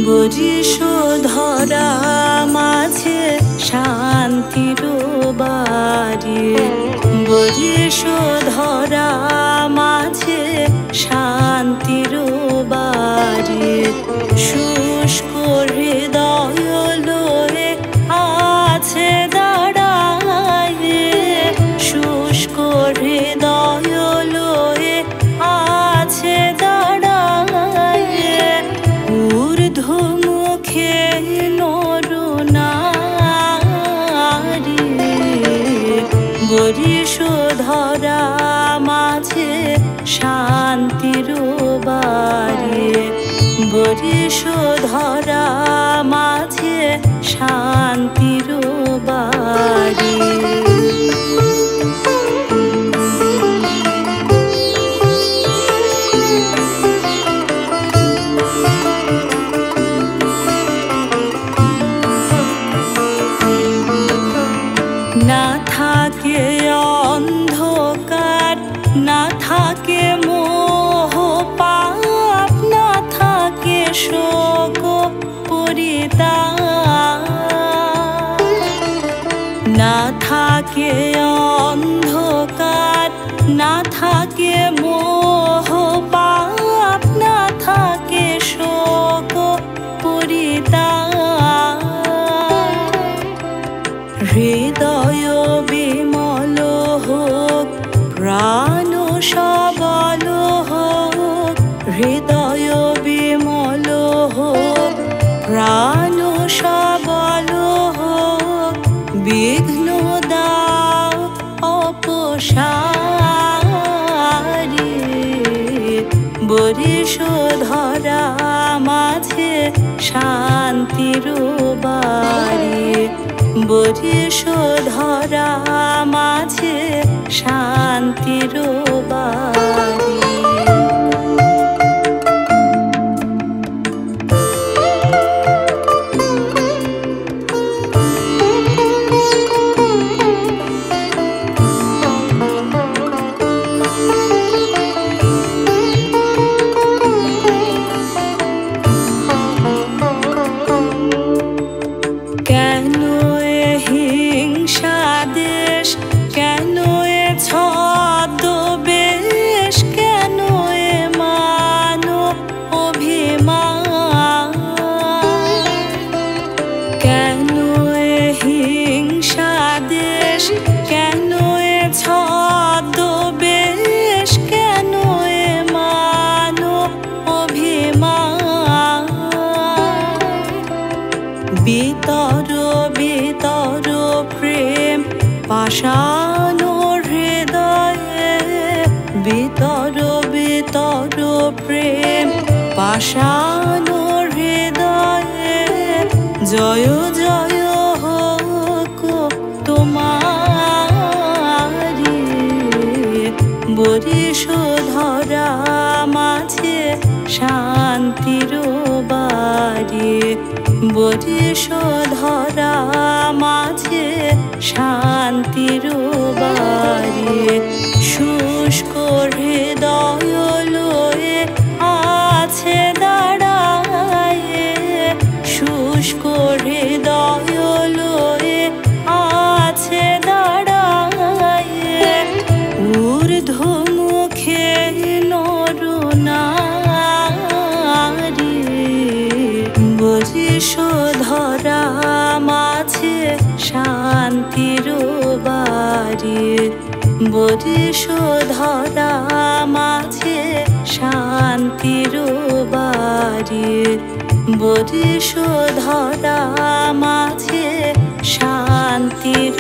বরিশধরা মাঝে শান্তির বাড়ি, বরিশধরা মাঝে শান্তির বাড়ি। শুষ্ক হৃদয় লয়ে আছে দাঁড়ায়ে, শুষ্ক হৃদয় লয়ে আছে দাঁড়ায়ে। ঊর্ধ্বমুখে নরনারী, বরিশধরা মাঝে শান্তির বাড়ি, বরিশধরা মাঝে শান্তির বাড়ি। না থাকে অন্ধকার, না থাকে মোহ পাপ, না থাকে শোক পরিতাপ। না থাকে অন্ধকার, না থাকে মোহ পাপ, না থাকে শোক পরিতাপ। হৃদয় বিমল হোক, প্রাণ সবল হোক, হৃদয় বিমল হোক, প্রাণ সবল হোক। বিঘ্ন দাও অপসারী, বরিশধরা মাঝে শান্তির বাড়ি, বরিশধরা মাঝে শান্তির বাড়ি। কেন এ হিংসা দেশ, কেন এ ছদ্মবেশ, কেন এ মান অভিমান। কেন এ হিংসা দেশ, কেন এ ছদ্মবেশ, কেন এ মান অভিমান। বিতর বিতর প্রেম পাষাণ হৃদয়ে, বিতর বিতর প্রেম পাষাণ হৃদয়ে। জয় জয় হোক তোমারি, বরিশধরা মাঝে শান্তির বাড়ি, বরিশধরা মাঝে শান্তির বাড়ি। শুষ্ক হৃদয় লয়ে আছে দাঁড়ায়ে, শুষ্ক হৃদয় লয়ে আছে দাঁড়ায়ে। ঊর্ধ্বমুখে নরনারী, বরিশধরা মাঝে শান্তির বাড়ি, বরিশধরা মাঝে শান্তির বাড়ি, বরিশধরা মাঝে শান্তির